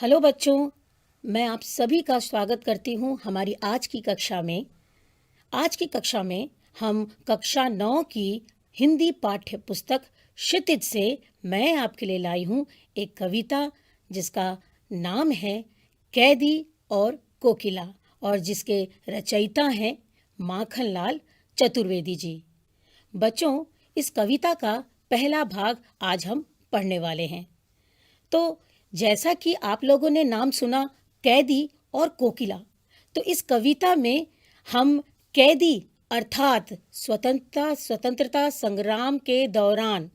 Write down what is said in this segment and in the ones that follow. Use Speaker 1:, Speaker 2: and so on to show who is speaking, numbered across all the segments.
Speaker 1: Hello बच्चों, मैं आप सभी का स्वागत करती हूँ हमारी आज की कक्षा में। आज की कक्षा में हम कक्षा 9 की हिंदी पाठ्य पुस्तक क्षितिज से मैं आपके लिए लाई हूँ एक कविता जिसका नाम है कैदी और कोकिला और जिसके रचयिता हैं माखनलाल चतुर्वेदी जी। बच्चों, इस कविता का पहला भाग आज हम पढ़ने वाले हैं। तो जैसा कि आप लोगों ने नाम सुना कैदी और कोकिला, तो इस कविता में हम कैदी अर्थात स्वतंत्रता संग्राम के दौरान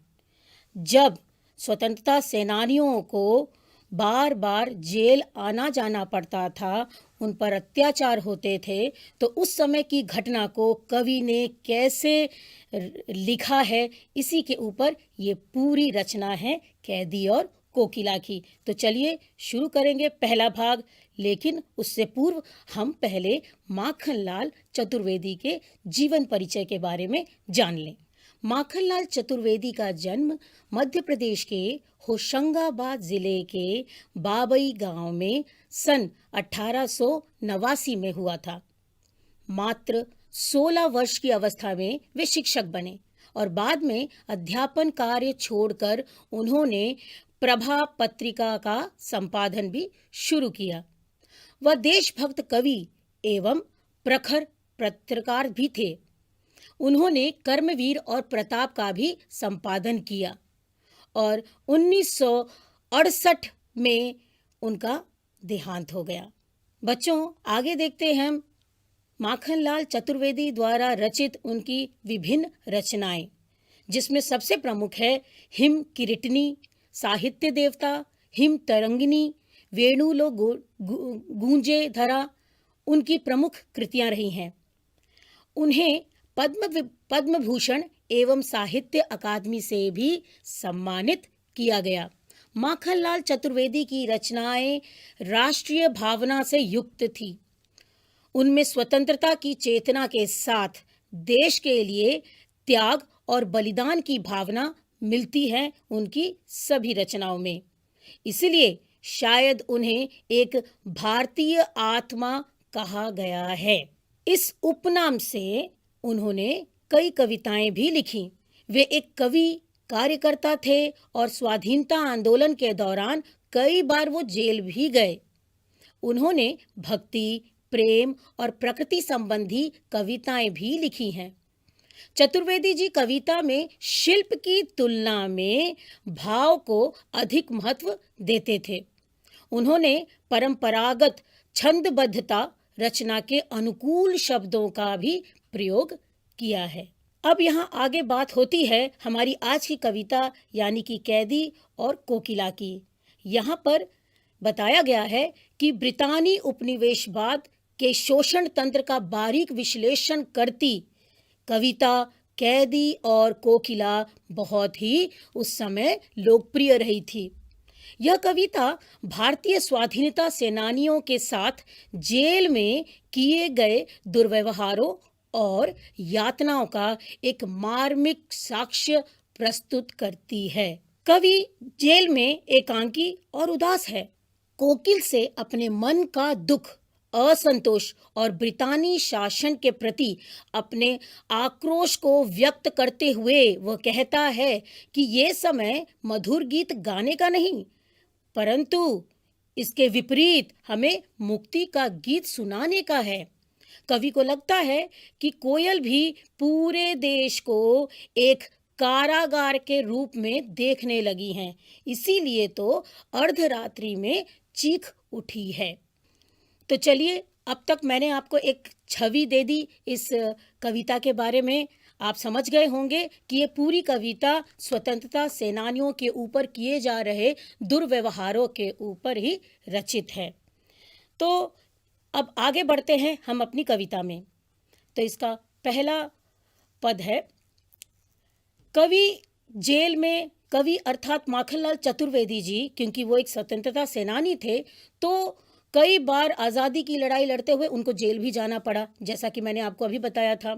Speaker 1: जब स्वतंत्रता सेनानियों को बार बार जेल आना जाना पड़ता था, उन पर अत्याचार होते थे, तो उस समय की घटना को कवि ने कैसे लिखा है, इसी के ऊपर ये पूरी रचना है कैदी और कोकिला की। तो चलिए शुरू करेंगे पहला भाग, लेकिन उससे पूर्व हम पहले माखनलाल चतुर्वेदी के जीवन परिचय के बारे में जान लें। माखनलाल चतुर्वेदी का जन्म मध्य प्रदेश के होशंगाबाद जिले के बाबई गांव में सन 1889 में हुआ था। मात्र 16 वर्ष की अवस्था में वे शिक्षक बने और बाद में अध्यापन कार्य छोड़कर उन्होंने प्रभा पत्रिका का संपादन भी शुरू किया। वह देशभक्त कवि एवं प्रखर पत्रकार भी थे। उन्होंने कर्मवीर और प्रताप का भी संपादन किया और 1968 में उनका देहांत हो गया। बच्चों, आगे देखते हैं हम माखनलाल चतुर्वेदी द्वारा रचित उनकी विभिन्न रचनाएं, जिसमें सबसे प्रमुख है हिम किरीटनी, साहित्य देवता, हिम तरंगिनी, वेणुलो गूंजे धरा उनकी प्रमुख कृतियां रही हैं। उन्हें पद्म भूषण एवं साहित्य अकादमी से भी सम्मानित किया गया। माखनलाल चतुर्वेदी की रचनाएं राष्ट्रीय भावना से युक्त थी। उनमें स्वतंत्रता की चेतना के साथ देश के लिए त्याग और बलिदान की भावना मिलती है उनकी सभी रचनाओं में। इसलिए शायद उन्हें एक भारतीय आत्मा कहा गया है। इस उपनाम से उन्होंने कई कविताएं भी लिखी। वे एक कवि कार्यकर्ता थे और स्वाधीनता आंदोलन के दौरान कई बार वो जेल भी गए। उन्होंने भक्ति, प्रेम और प्रकृति संबंधी कविताएं भी लिखी हैं। चतुर्वेदी जी कविता में शिल्प की तुलना में भाव को अधिक महत्व देते थे। उन्होंने परंपरागत छंदबद्धता रचना के अनुकूल शब्दों का भी प्रयोग किया है। अब यहाँ आगे बात होती है हमारी आज की कविता यानी कि कैदी और कोकिला की। यहाँ पर बताया गया है कि ब्रितानी उपनिवेशवाद के शोषण तंत्र का बारीक विश्लेषण करती कविता कैदी और कोकिला बहुत ही उस समय लोकप्रिय रही थी। यह कविता भारतीय स्वाधीनता सेनानियों के साथ जेल में किए गए दुर्व्यवहारों और यातनाओं का एक मार्मिक साक्ष्य प्रस्तुत करती है। कवि जेल में एकांकी और उदास है। कोकिल से अपने मन का दुख, असंतोष और ब्रितानी शासन के प्रति अपने आक्रोश को व्यक्त करते हुए वह कहता है कि ये समय मधुर गीत गाने का नहीं, परंतु इसके विपरीत हमें मुक्ति का गीत सुनाने का है। कवि को लगता है कि कोयल भी पूरे देश को एक कारागार के रूप में देखने लगी हैं, इसीलिए तो अर्धरात्रि में चीख उठी है। तो चलिए, अब तक मैंने आपको एक छवि दे दी इस कविता के बारे में। आप समझ गए होंगे कि ये पूरी कविता स्वतंत्रता सेनानियों के ऊपर किए जा रहे दुर्व्यवहारों के ऊपर ही रचित है। तो अब आगे बढ़ते हैं हम अपनी कविता में। तो इसका पहला पद है, कवि जेल में। कवि अर्थात माखनलाल चतुर्वेदी जी, क्योंकि वो एक स्वतंत्रता सेनानी थे, तो कई बार आज़ादी की लड़ाई लड़ते हुए उनको जेल भी जाना पड़ा, जैसा कि मैंने आपको अभी बताया था।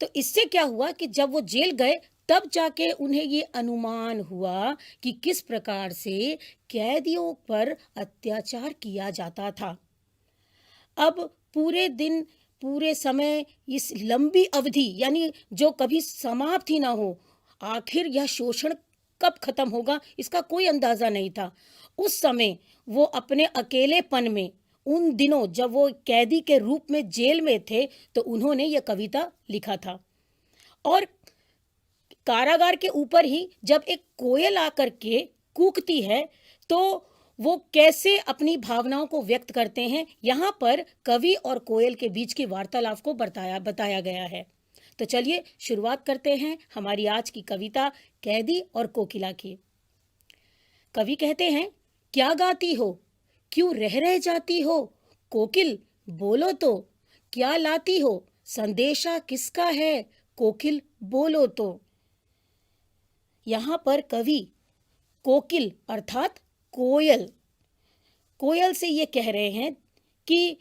Speaker 1: तो इससे क्या हुआ कि जब वो जेल गए तब जाके उन्हें ये अनुमान हुआ कि किस प्रकार से कैदियों पर अत्याचार किया जाता था। अब पूरे दिन, पूरे समय, इस लंबी अवधि यानी जो कभी समाप्त ही ना हो, आखिर यह शोषण कब खत्म होगा इसका कोई अंदाजा नहीं था। उस समय वो अपने अकेलेपन में, उन दिनों जब वो कैदी के रूप में जेल में थे, तो उन्होंने यह कविता लिखा था। और कारागार के ऊपर ही जब एक कोयल आकर के कूकती है, तो वो कैसे अपनी भावनाओं को व्यक्त करते हैं, यहाँ पर कवि और कोयल के बीच की वार्तालाप को बताया गया है। तो चलिए शुरुआत करते हैं हमारी आज की कविता कैदी और कोकिला की। कवि कहते हैं, क्या गाती हो, क्यों रह जाती हो, कोकिल बोलो तो, क्या लाती हो, संदेशा किसका है, कोकिल बोलो तो। यहाँ पर कवि कोकिल अर्थात कोयल से ये कह रहे हैं कि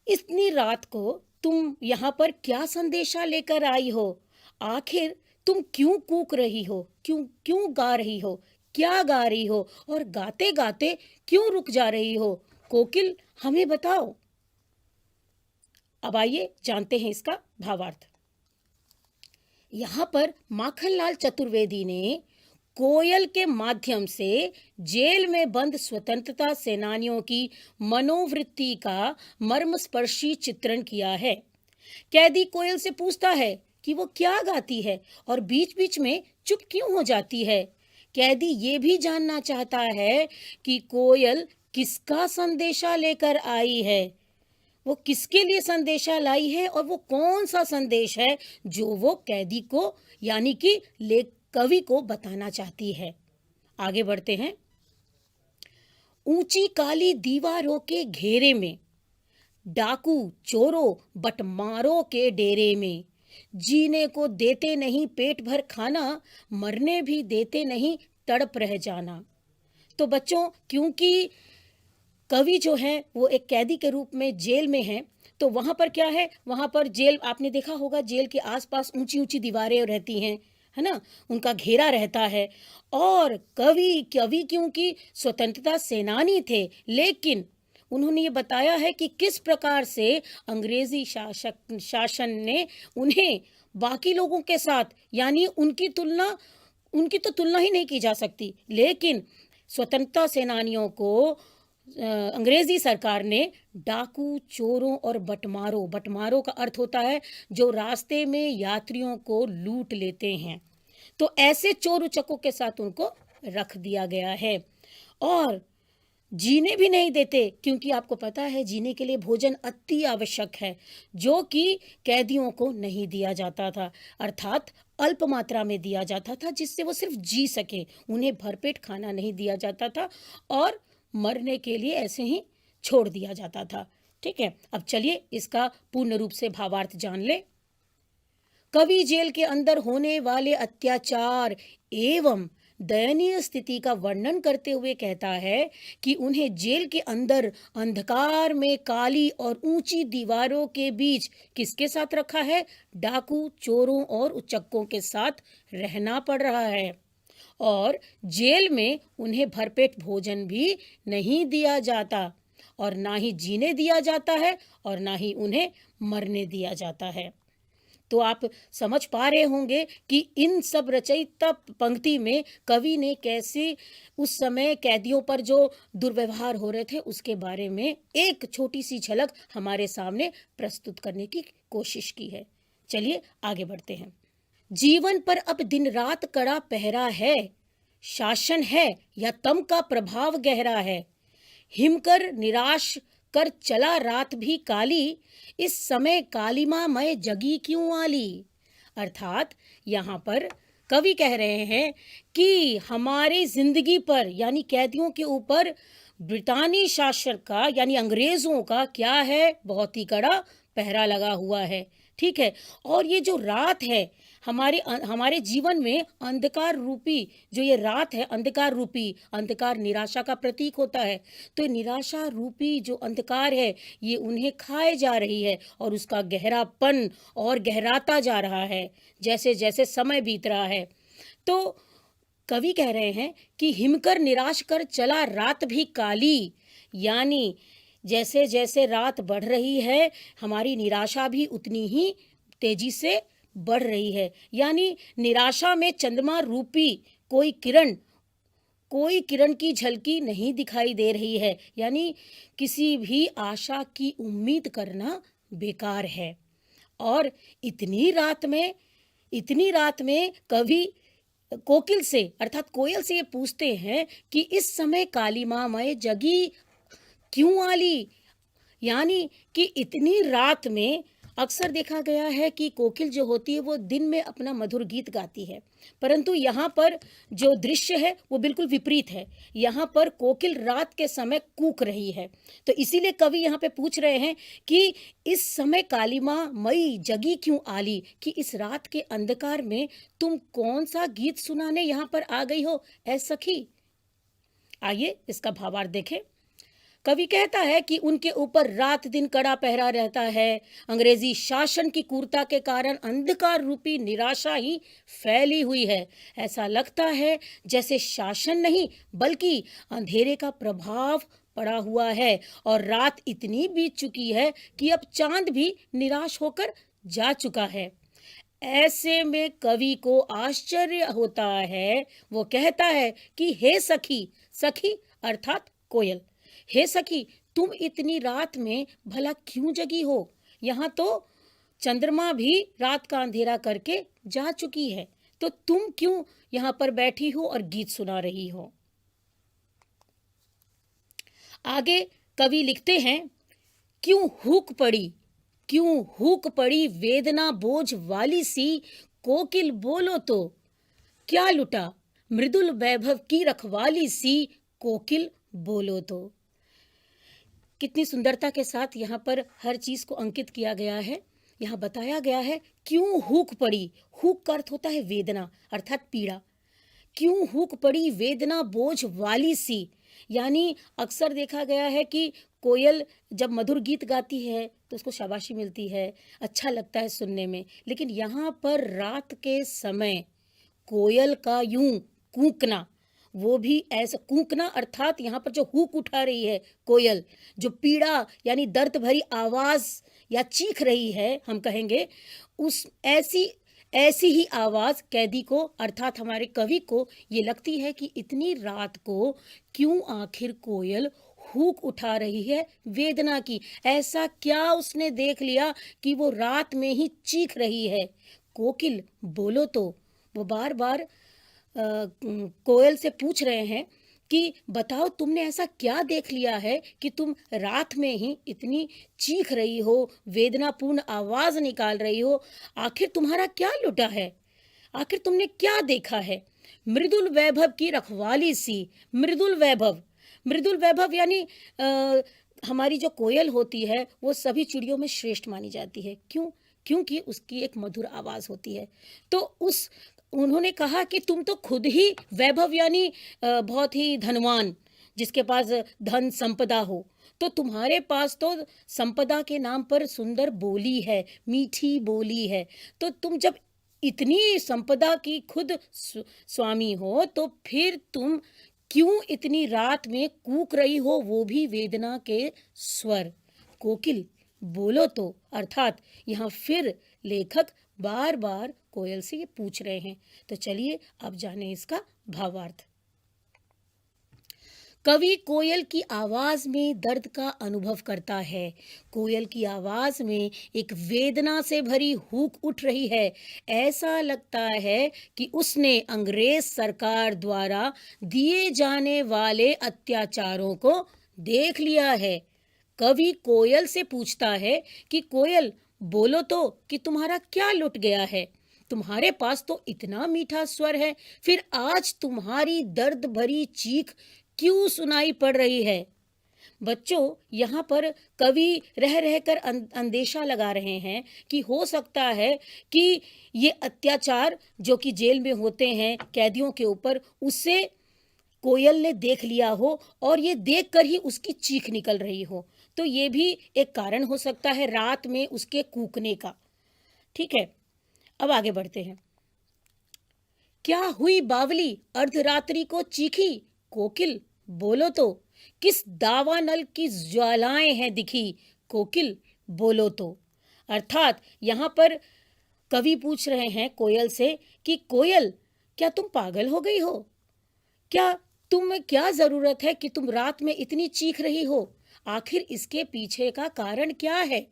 Speaker 1: इतनी रात को तुम यहाँ पर क्या संदेशा लेकर आई हो, आखिर तुम क्यों कूक रही हो, क्यों गा रही हो, क्या गा रही हो, और गाते गाते क्यों रुक जा रही हो, कोकिल हमें बताओ। अब आइए जानते हैं इसका भावार्थ। यहाँ पर माखनलाल चतुर्वेदी ने कोयल के माध्यम से जेल में बंद स्वतंत्रता सेनानियों की मनोवृत्ति का मर्मस्पर्शी चित्रण किया है। कैदी कोयल से पूछता है कि वो क्या गाती है और बीच बीच में चुप क्यों हो जाती है। कैदी ये भी जानना चाहता है कि कोयल किसका संदेशा लेकर आई है, वो किसके लिए संदेशा लाई है, और वो कौन सा संदेश है जो वो कैदी को यानी कि कवि को बताना चाहती है। आगे बढ़ते हैं। ऊंची काली दीवारों के घेरे में, डाकू चोरों बटमारों के डेरे में, जीने को देते नहीं पेट भर खाना, मरने भी देते नहीं तड़प रह जाना। तो बच्चों, क्योंकि कवि जो है वो एक कैदी के रूप में जेल में है, तो वहां पर क्या है, वहां पर जेल, आपने देखा होगा जेल के आसपास ऊंची ऊंची दीवारें रहती हैं, है ना, उनका घेरा रहता है। और कवि क्योंकि स्वतंत्रता सेनानी थे, लेकिन उन्होंने ये बताया है कि किस प्रकार से अंग्रेजी शासन ने उन्हें बाकी लोगों के साथ, यानी उनकी तो तुलना ही नहीं की जा सकती, लेकिन स्वतंत्रता सेनानियों को अंग्रेजी सरकार ने डाकू चोरों और बटमारों का अर्थ होता है जो रास्ते में यात्रियों को लूट लेते हैं, तो ऐसे चोर उचक्कों के साथ उनको रख दिया गया है। और जीने भी नहीं देते, क्योंकि आपको पता है जीने के लिए भोजन अति आवश्यक है, जो कि कैदियों को नहीं दिया जाता था, अर्थात अल्प मात्रा में दिया जाता था, जिससे वो सिर्फ जी सके। उन्हें भरपेट खाना नहीं दिया जाता था और मरने के लिए ऐसे ही छोड़ दिया जाता था। ठीक है, अब चलिए इसका पूर्ण रूप से भावार्थ जान ले। कवि जेल के अंदर होने वाले अत्याचार एवं दयनीय स्थिति का वर्णन करते हुए कहता है कि उन्हें जेल के अंदर अंधकार में काली और ऊंची दीवारों के बीच किसके साथ रखा है, डाकू चोरों और उचक्कों के साथ रहना पड़ रहा है। और जेल में उन्हें भरपेट भोजन भी नहीं दिया जाता, और ना ही जीने दिया जाता है, और ना ही उन्हें मरने दिया जाता है। तो आप समझ पा रहे होंगे कि इन सब रचयिता पंक्ति में कवि ने कैसे उस समय कैदियों पर जो दुर्व्यवहार हो रहे थे उसके बारे में एक छोटी सी झलक हमारे सामने प्रस्तुत करने की कोशिश की है। चलिए आगे बढ़ते हैं। जीवन पर अब दिन रात कड़ा पहरा है, शासन है या तम का प्रभाव गहरा है, हिमकर निराश कर चला रात भी काली, इस समय कालिमा मैं जगी क्यों आली। अर्थात यहाँ पर कवि कह रहे हैं कि हमारी जिंदगी पर यानी कैदियों के ऊपर ब्रितानी शासन का यानी अंग्रेजों का क्या है, बहुत ही कड़ा पहरा लगा हुआ है। ठीक है। और ये जो रात है हमारे जीवन में अंधकार रूपी जो ये रात है, अंधकार रूपी, अंधकार निराशा का प्रतीक होता है। तो निराशा रूपी जो अंधकार है ये उन्हें खाए जा रही है और उसका गहरापन और गहराता जा रहा है जैसे जैसे समय बीत रहा है। तो कवि कह रहे हैं कि हिमकर निराश कर चला रात भी काली, यानी जैसे जैसे रात बढ़ रही है हमारी निराशा भी उतनी ही तेजी से बढ़ रही है। यानी निराशा में चंद्रमा रूपी कोई किरण की झलकी नहीं दिखाई दे रही है। यानी किसी भी आशा की उम्मीद करना बेकार है। और इतनी रात में कवि कोकिल से अर्थात कोयल से ये पूछते हैं कि इस समय काली माँ मैं जगी क्यों आली। यानी कि इतनी रात में अक्सर देखा गया है कि कोकिल जो होती है वो दिन में अपना मधुर गीत गाती है, परंतु यहाँ पर जो दृश्य है वो बिल्कुल विपरीत है। यहाँ पर कोकिल रात के समय कूक रही है। तो इसीलिए कवि यहाँ पे पूछ रहे हैं कि इस समय काली माँ मई जगी क्यों आली, कि इस रात के अंधकार में तुम कौन सा गीत सुनाने यहाँ पर आ गई हो ऐ सखी। आइए इसका भावार्थ देखें। कवि कहता है कि उनके ऊपर रात दिन कड़ा पहरा रहता है। अंग्रेजी शासन की क्रूरता के कारण अंधकार रूपी निराशा ही फैली हुई है। ऐसा लगता है जैसे शासन नहीं बल्कि अंधेरे का प्रभाव पड़ा हुआ है और रात इतनी बीत चुकी है कि अब चांद भी निराश होकर जा चुका है। ऐसे में कवि को आश्चर्य होता है। वो कहता है कि हे सखी, सखी अर्थात कोयल, हे सखी तुम इतनी रात में भला क्यों जगी हो। यहाँ तो चंद्रमा भी रात का अंधेरा करके जा चुकी है, तो तुम क्यों यहाँ पर बैठी हो और गीत सुना रही हो। आगे कवि लिखते हैं, क्यों हुक पड़ी वेदना बोझ वाली सी, कोकिल बोलो तो क्या लुटा मृदुल वैभव की रखवाली सी, कोकिल बोलो तो। कितनी सुंदरता के साथ यहाँ पर हर चीज को अंकित किया गया है। यहाँ बताया गया है क्यों हुक पड़ी। हुक का अर्थ होता है वेदना अर्थात पीड़ा। क्यों हुक पड़ी वेदना बोझ वाली सी, यानी अक्सर देखा गया है कि कोयल जब मधुर गीत गाती है तो उसको शाबाशी मिलती है, अच्छा लगता है सुनने में। लेकिन यहाँ पर रात के समय कोयल का यूं कूकना, वो भी ऐसा कूकना अर्थात यहाँ पर जो हुक उठा रही है कोयल, जो पीड़ा यानी दर्द भरी आवाज या चीख रही है हम कहेंगे, उस ऐसी ही आवाज कैदी को अर्थात हमारे कवि को ये लगती है कि इतनी रात को क्यों आखिर कोयल हुक उठा रही है वेदना की। ऐसा क्या उसने देख लिया कि वो रात में ही चीख रही है। कोकिल बोलो तो, वो बार बार कोयल से पूछ रहे हैं कि बताओ तुमने ऐसा क्या देख लिया है कि तुम रात में ही इतनी चीख रही हो, वेदनापूर्ण आवाज निकाल रही हो। आखिर तुम्हारा क्या लुटा है, आखिर तुमने क्या देखा है। मृदुल वैभव की रखवाली सी, मृदुल वैभव यानी हमारी जो कोयल होती है वो सभी चिड़ियों में श्रेष्ठ मानी जाती है। क्योंकि उसकी एक मधुर आवाज होती है। तो उन्होंने कहा कि तुम तो खुद ही वैभव यानी बहुत ही धनवान, जिसके पास धन संपदा हो, तो तुम्हारे पास तो संपदा के नाम पर सुंदर बोली है, मीठी बोली है। तो तुम जब इतनी संपदा की खुद स्वामी हो तो फिर तुम क्यों इतनी रात में कूक रही हो, वो भी वेदना के स्वर। कोकिल बोलो तो अर्थात यहाँ फिर लेखक बार बार कोयल से ये पूछ रहे हैं। तो चलिए अब जाने इसका भावार्थ। कवि कोयल की आवाज में दर्द का अनुभव करता है। कोयल की आवाज में एक वेदना से भरी हुक उठ रही है। ऐसा लगता है कि उसने अंग्रेज सरकार द्वारा दिए जाने वाले अत्याचारों को देख लिया है। कवि कोयल से पूछता है कि कोयल बोलो तो कि तुम्हारा क्या लुट गया है। तुम्हारे पास तो इतना मीठा स्वर है, फिर आज तुम्हारी दर्द भरी चीख क्यों सुनाई पड़ रही है। बच्चों, यहाँ पर कवि रह रहकर अंदेशा लगा रहे हैं कि हो सकता है कि ये अत्याचार जो कि जेल में होते हैं कैदियों के ऊपर, उससे कोयल ने देख लिया हो और ये देखकर ही उसकी चीख निकल रही हो। तो ये भी एक कारण हो सकता है रात में उसके कूकने का। ठीक है, अब आगे बढ़ते हैं। क्या हुई बावली अर्धरात्रि को चीखी, कोकिल बोलो तो, किस दावानल की ज्वालाएं हैं दिखी, कोकिल बोलो तो। अर्थात यहाँ पर कवि पूछ रहे हैं कोयल से कि कोयल, क्या तुम पागल हो गई हो? क्या तुम्हें क्या जरूरत है कि तुम रात में इतनी चीख रही हो? आखिर इसके पीछे का कारण क्या है?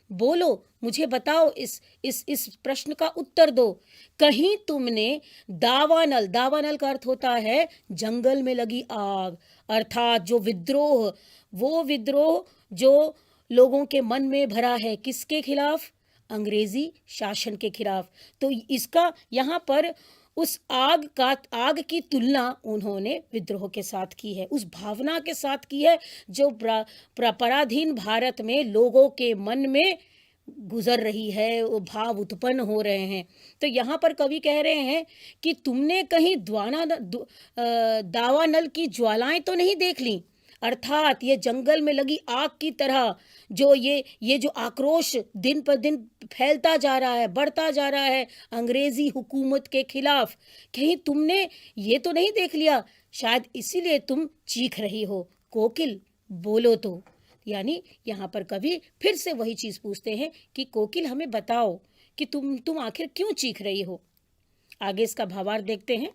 Speaker 1: बोलो, मुझे बताओ, इस प्रश्न का उत्तर दो। कहीं तुमने दावानल, दावानल का अर्थ होता है जंगल में लगी आग, अर्थात जो विद्रोह, वो विद्रोह जो लोगों के मन में भरा है, किसके खिलाफ? अंग्रेजी शासन के खिलाफ। तो इसका यहाँ पर उस आग की तुलना उन्होंने विद्रोह के साथ की है, उस भावना के साथ की है जो पराधीन भारत में लोगों के मन में गुजर रही है, वो भाव उत्पन्न हो रहे हैं। तो यहाँ पर कवि कह रहे हैं कि तुमने कहीं दावानल की ज्वालाएं तो नहीं देख ली? अर्थात ये जंगल में लगी आग की तरह जो ये जो आक्रोश दिन पर दिन फैलता जा रहा है, बढ़ता जा रहा है अंग्रेजी हुकूमत के खिलाफ, कहीं तुमने ये तो नहीं देख लिया? शायद इसीलिए तुम चीख रही हो, कोकिल बोलो तो। यानी यहाँ पर कवि फिर से वही चीज पूछते हैं कि कोकिल, हमें बताओ कि तुम आखिर क्यों चीख रही हो? आगे इसका भावार्थ देखते हैं।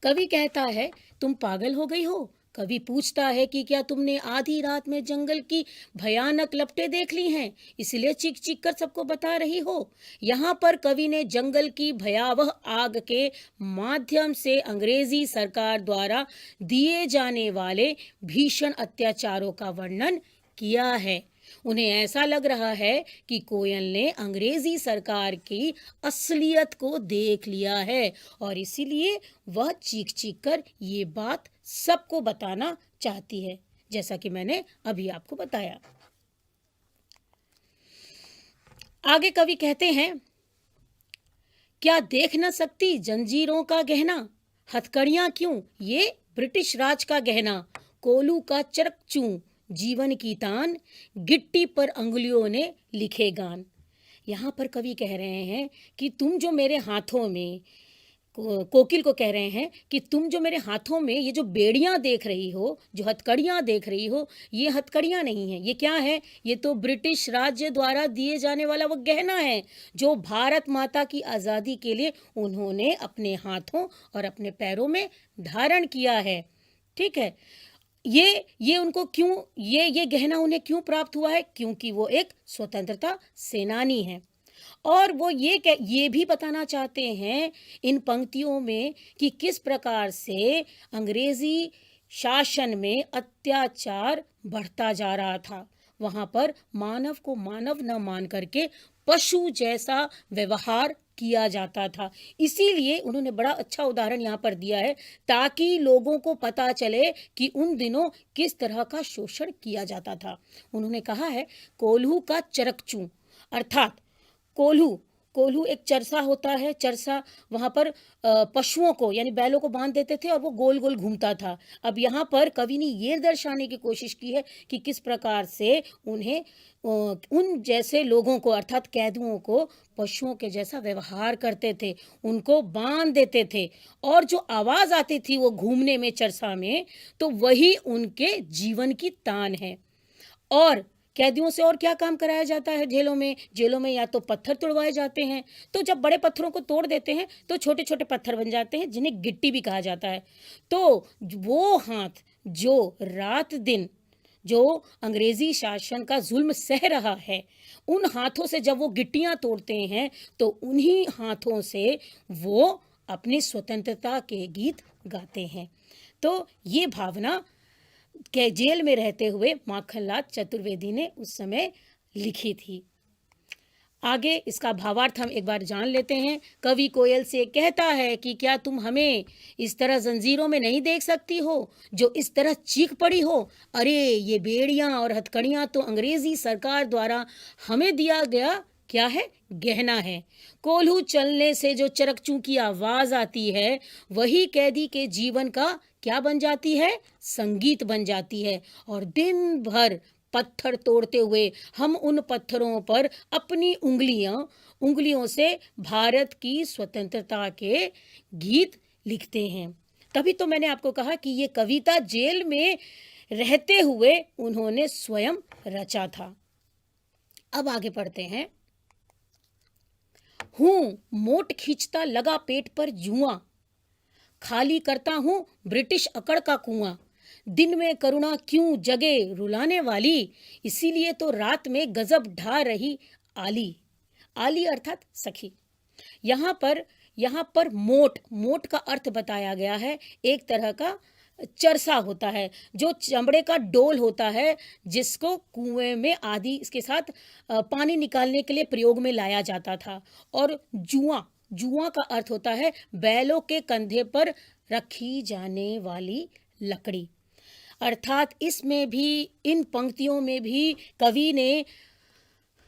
Speaker 1: कवि कहता है, तुम पागल हो गई हो? कवि पूछता है कि क्या तुमने आधी रात में जंगल की भयानक लपटें देख ली हैं, इसलिए चीख चीख कर सबको बता रही हो? यहाँ पर कवि ने जंगल की भयावह आग के माध्यम से अंग्रेजी सरकार द्वारा दिए जाने वाले भीषण अत्याचारों का वर्णन किया है। उन्हें ऐसा लग रहा है कि कोयल ने अंग्रेजी सरकार की असलियत को देख लिया है और इसीलिए वह चीख चीख कर ये बात सबको बताना चाहती है, जैसा कि मैंने अभी आपको बताया। आगे कवि कहते हैं, क्या देख न सकती जंजीरों का गहना, हथकड़ियां क्यों ये ब्रिटिश राज का गहना, कोलू का चरक चूं जीवन की तान, गिट्टी पर अंगुलियों ने लिखे गान। यहाँ पर कवि कह रहे हैं कि तुम जो मेरे हाथों में, कोकिल को कह रहे हैं कि तुम जो मेरे हाथों में ये जो बेड़ियां देख रही हो, जो हथकड़ियां देख रही हो, ये हथकड़ियां नहीं है, ये क्या है? ये तो ब्रिटिश राज्य द्वारा दिए जाने वाला वो गहना है जो भारत माता की आज़ादी के लिए उन्होंने अपने हाथों और अपने पैरों में धारण किया है। ठीक है, ये उनको क्यों, ये गहना उन्हें क्यों प्राप्त हुआ है? क्योंकि वो एक स्वतंत्रता सेनानी है। और वो ये भी बताना चाहते हैं इन पंक्तियों में कि किस प्रकार से अंग्रेजी शासन में अत्याचार बढ़ता जा रहा था। वहां पर मानव को मानव न मान करके पशु जैसा व्यवहार किया जाता था। इसीलिए उन्होंने बड़ा अच्छा उदाहरण यहाँ पर दिया है ताकि लोगों को पता चले कि उन दिनों किस तरह का शोषण किया जाता था। उन्होंने कहा है, कोल्हू का चरकचू, अर्थात कोल्हू एक चरसा होता है। चरसा वहाँ पर पशुओं को यानी बैलों को बांध देते थे और वो गोल गोल घूमता था। अब यहाँ पर कवि ने ये दर्शाने की कोशिश की है कि किस प्रकार से उन्हें उन जैसे लोगों को अर्थात कैदियों को पशुओं के जैसा व्यवहार करते थे, उनको बांध देते थे और जो आवाज़ आती थी वो घूमने में, चरसा में, तो वही उनके जीवन की तान है। और कैदियों से और क्या काम कराया जाता है जेलों में या तो पत्थर तोड़वाए जाते हैं, तो जब बड़े पत्थरों को तोड़ देते हैं तो छोटे छोटे पत्थर बन जाते हैं जिन्हें गिट्टी भी कहा जाता है। तो वो हाथ जो रात दिन जो अंग्रेजी शासन का जुल्म सह रहा है, उन हाथों से जब वो गिट्टियां तोड़ते हैं तो उन्हीं हाथों से वो अपनी स्वतंत्रता के गीत गाते हैं। तो ये भावना के जेल में रहते हुए माखनलाल चतुर्वेदी ने उस समय लिखी थी। आगे इसका भावार्थ हम एक बार जान लेते हैं। कवि कोयल से कहता है कि क्या तुम हमें इस तरह जंजीरों में नहीं देख सकती हो, जो इस तरह चीख पड़ी हो। अरे ये बेड़ियां और हथकड़ियां तो अंग्रेजी सरकार द्वारा हमें दिया गया क्या है, गहना है। कोल्हू चलने से जो चरकचू की आवाज आती है, वही कैदी के जीवन का क्या बन जाती है, संगीत बन जाती है। और दिन भर पत्थर तोड़ते हुए हम उन पत्थरों पर अपनी उंगलियों से भारत की स्वतंत्रता के गीत लिखते हैं। तभी तो मैंने आपको कहा कि ये कविता जेल में रहते हुए उन्होंने स्वयं रचा था। अब आगे पढ़ते हैं। हूं मोट खींचता लगा पेट पर जुआ, खाली करता हूं ब्रिटिश अकड़ का कुआं। दिन में करुणा क्यों जगे रुलाने वाली, इसीलिए तो रात में गजब ढा रही आली। आली अर्थात सखी। यहाँ पर मोट का अर्थ बताया गया है, एक तरह का चरसा होता है, जो चमड़े का डोल होता है, जिसको कुएं में आदि इसके साथ पानी निकालने के लिए प्रयोग में लाया जाता था। और जुआ का अर्थ होता है बैलों के कंधे पर रखी जाने वाली लकड़ी। अर्थात इसमें भी, इन पंक्तियों में भी कवि ने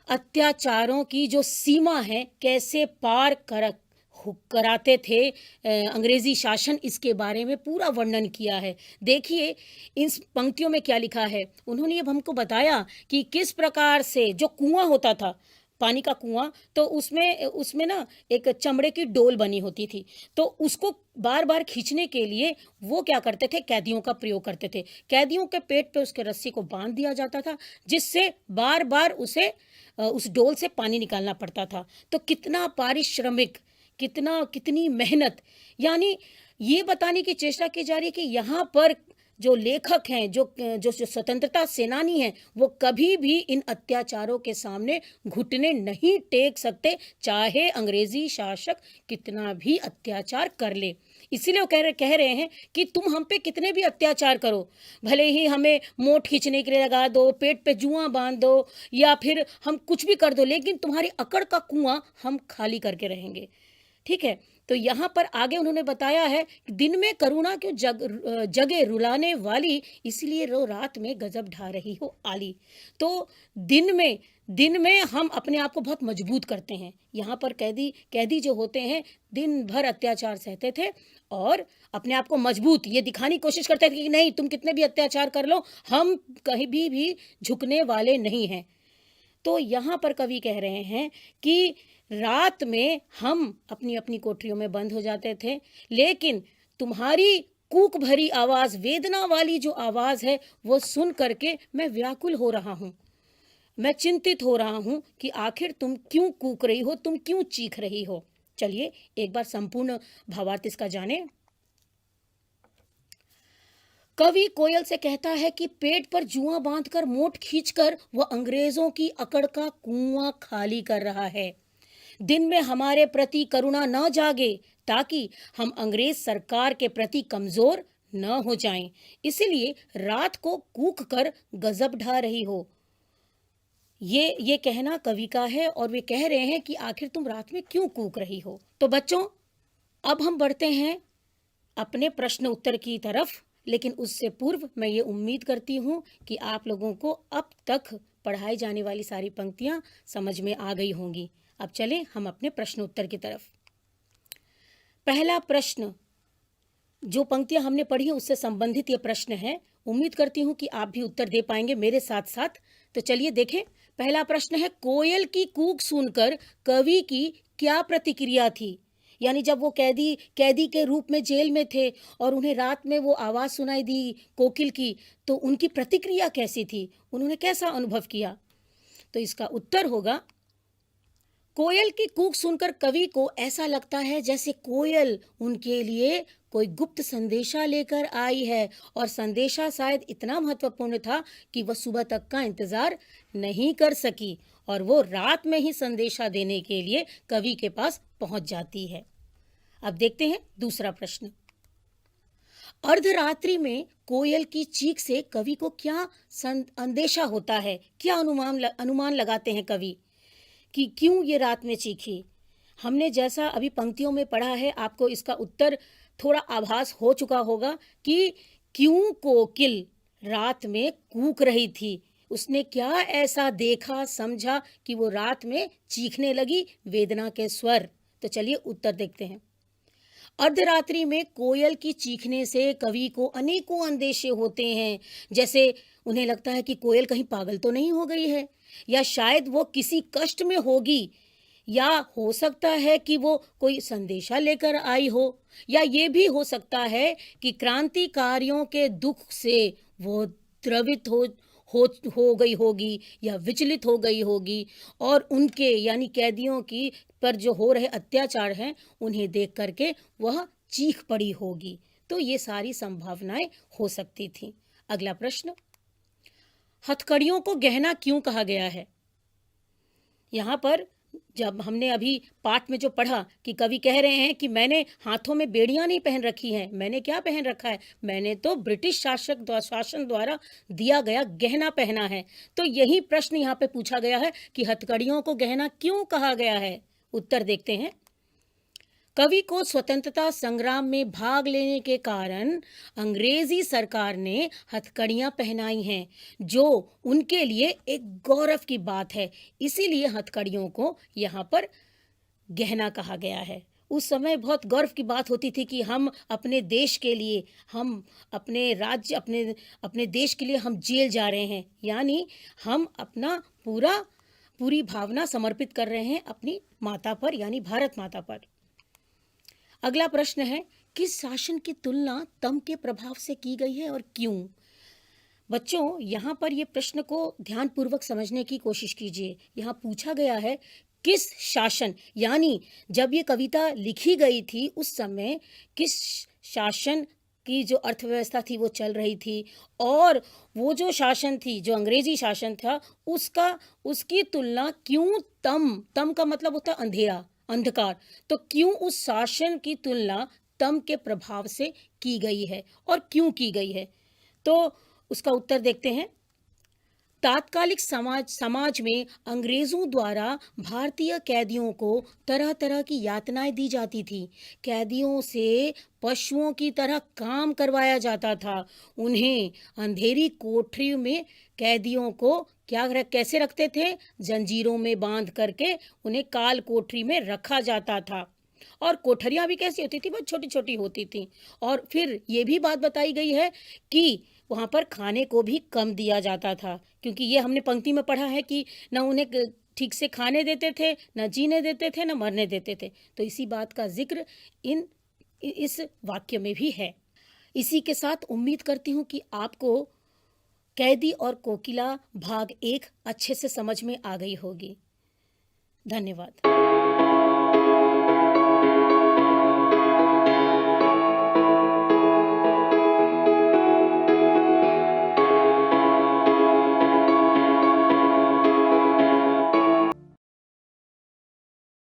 Speaker 1: अत्याचारों की जो सीमा है कैसे पार कराते थे अंग्रेजी शासन, इसके बारे में पूरा वर्णन किया है। देखिए इन पंक्तियों में क्या लिखा है। उन्होंने अब हमको बताया कि किस प्रकार से जो कुआं होता था, पानी का कुआं, तो उसमें ना एक चमड़े की डोल बनी होती थी। तो उसको बार बार खींचने के लिए वो क्या करते थे, कैदियों का प्रयोग करते थे। कैदियों के पेट पे उसके रस्सी को बांध दिया जाता था, जिससे बार बार उसे उस डोल से पानी निकालना पड़ता था। तो कितना पारिश्रमिक, कितनी मेहनत, यानी ये बताने की चेष्टा की जा रही है कि यहाँ पर जो लेखक हैं, जो स्वतंत्रता सेनानी हैं, वो कभी भी इन अत्याचारों के सामने घुटने नहीं टेक सकते, चाहे अंग्रेजी शासक कितना भी अत्याचार कर ले। इसीलिए वो कह रहे हैं कि तुम हम पे कितने भी अत्याचार करो, भले ही हमें मोट खींचने के लिए लगा दो, पेट पे जुआ बांध दो, या फिर हम कुछ भी कर दो, लेकिन तुम्हारी अकड़ का कुआं हम खाली करके रहेंगे। ठीक है। तो यहाँ पर आगे उन्होंने बताया है कि दिन में करुणा क्यों जगे रुलाने वाली, इसलिए रो रात में गजब ढा रही हो आली। तो दिन में हम अपने आप को बहुत मजबूत करते हैं। यहाँ पर कैदी जो होते हैं दिन भर अत्याचार सहते थे और अपने आप को मजबूत ये दिखाने की कोशिश करते थे कि नहीं, तुम कितने भी अत्याचार कर लो, हम कहीं भी झुकने वाले नहीं हैं। तो यहाँ पर कवि कह रहे हैं कि रात में हम अपनी अपनी कोठरियों में बंद हो जाते थे, लेकिन तुम्हारी कूक भरी आवाज, वेदना वाली जो आवाज है, वो सुन करके मैं व्याकुल हो रहा हूं, मैं चिंतित हो रहा हूं कि आखिर तुम क्यों कूक रही हो, तुम क्यों चीख रही हो। चलिए एक बार संपूर्ण भावार्थ इसका जाने। कवि कोयल से कहता है कि पेट पर जुआ बांधकर मोट खींचकर वह अंग्रेजों की अकड़ का कुआं खाली कर रहा है। दिन में हमारे प्रति करुणा न जागे, ताकि हम अंग्रेज सरकार के प्रति कमजोर न हो जाएं, इसलिए रात को कूक कर गजब ढा रही हो। ये कहना कवि का है और वे कह रहे हैं कि आखिर तुम रात में क्यों कूक रही हो। तो बच्चों, अब हम बढ़ते हैं अपने प्रश्न उत्तर की तरफ, लेकिन उससे पूर्व मैं ये उम्मीद करती हूँ कि आप लोगों को अब तक पढ़ाई जाने वाली सारी पंक्तियाँ समझ में आ गई होंगी। अब चलें हम अपने प्रश्न उत्तर की तरफ। पहला प्रश्न, जो पंक्तियां हमने पढ़ी हैं उससे संबंधित ये प्रश्न है। उम्मीद करती हूँ कि आप भी उत्तर दे पाएंगे मेरे साथ साथ। तो चलिए देखें। पहला प्रश्न है, कोयल की कूक सुनकर कवि की क्या प्रतिक्रिया थी। यानी जब वो कैदी के रूप में जेल में थे और उन्हें रात में वो आवाज सुनाई दी कोकिल की, तो उनकी प्रतिक्रिया कैसी थी, उन्होंने कैसा अनुभव किया। तो इसका उत्तर होगा, कोयल की कूक सुनकर कवि को ऐसा लगता है जैसे कोयल उनके लिए कोई गुप्त संदेशा लेकर आई है, और संदेशा शायद इतना महत्वपूर्ण था कि वह सुबह तक का इंतजार नहीं कर सकी और वो रात में ही संदेशा देने के लिए कवि के पास पहुंच जाती है। अब देखते हैं दूसरा प्रश्न। अर्धरात्रि में कोयल की चीख से कवि को क्या अंदेशा होता है, क्या अनुमान लगाते हैं कवि। कि क्यों ये रात में चीखी। हमने जैसा अभी पंक्तियों में पढ़ा है, आपको इसका उत्तर थोड़ा आभास हो चुका होगा कि क्यों कोकिल रात में कूक रही थी। उसने क्या ऐसा देखा समझा कि वो रात में चीखने लगी वेदना के स्वर। तो चलिए उत्तर देखते हैं। अर्धरात्रि में कोयल की चीखने से कवि को अनेकों अंदेशे होते हैं। जैसे उन्हें लगता है कि कोयल कहीं पागल तो नहीं हो गई है, या शायद वो किसी कष्ट में होगी, या हो सकता है कि वो कोई संदेशा लेकर आई हो, या ये भी हो सकता है कि क्रांतिकारियों के दुख से वो द्रवित हो गई होगी या विचलित हो गई होगी, और उनके यानी कैदियों की पर जो हो रहे अत्याचार हैं उन्हें देख करके वह चीख पड़ी होगी। तो ये सारी संभावनाएं हो सकती थी। अगला प्रश्न, हथकड़ियों को गहना क्यों कहा गया है? यहाँ पर जब हमने अभी पाठ में जो पढ़ा कि कवि कह रहे हैं कि मैंने हाथों में बेड़ियां नहीं पहन रखी हैं, मैंने क्या पहन रखा है? मैंने तो ब्रिटिश शासन द्वारा दिया गया गहना पहना है। तो यही प्रश्न यहाँ पे पूछा गया है कि हथकड़ियों को गहना क्यों कहा गया है। उत्तर देखते हैं। कवि को स्वतंत्रता संग्राम में भाग लेने के कारण अंग्रेजी सरकार ने हथकड़ियां पहनाई हैं, जो उनके लिए एक गौरव की बात है। इसीलिए हथकड़ियों को यहाँ पर गहना कहा गया है। उस समय बहुत गर्व की बात होती थी कि हम अपने देश के लिए, हम अपने राज्य, अपने देश के लिए हम जेल जा रहे हैं, यानी हम अपना पूरी भावना समर्पित कर रहे हैं अपनी माता पर, यानी भारत माता पर। अगला प्रश्न है, किस शासन की तुलना तम के प्रभाव से की गई है और क्यों? बच्चों, यहाँ पर ये प्रश्न को ध्यानपूर्वक समझने की कोशिश कीजिए। यहाँ पूछा गया है किस शासन, यानी जब ये कविता लिखी गई थी उस समय किस शासन की जो अर्थव्यवस्था थी वो चल रही थी, और वो जो शासन थी, जो अंग्रेजी शासन था, उसकी तुलना क्यों तम का मतलब होता है अंधेरा, अंधकार, तो क्यों उस शासन की तुलना तम के प्रभाव से की गई है और क्यों की गई है? तो उसका उत्तर देखते हैं। तात्कालिक समाज में अंग्रेजों द्वारा भारतीय कैदियों को तरह तरह की यातनाएं दी जाती थी। कैदियों से पशुओं की तरह काम करवाया जाता था। उन्हें अंधेरी कोठरी में कैदियों को कैसे रखते थे? जंजीरों में बांध करके उन्हें काल कोठरी में रखा जाता था। और कोठरियां भी कैसी होती थी? बहुत छोटी छोटी होती थी। और फिर ये भी बात बताई गई है कि वहाँ पर खाने को भी कम दिया जाता था, क्योंकि ये हमने पंक्ति में पढ़ा है कि न उन्हें ठीक से खाने देते थे, न जीने देते थे, न मरने देते थे। तो इसी बात का जिक्र इस वाक्य में भी है। इसी के साथ उम्मीद करती हूँ कि आपको कैदी और कोकिला भाग 1 अच्छे से समझ में आ गई होगी। धन्यवाद।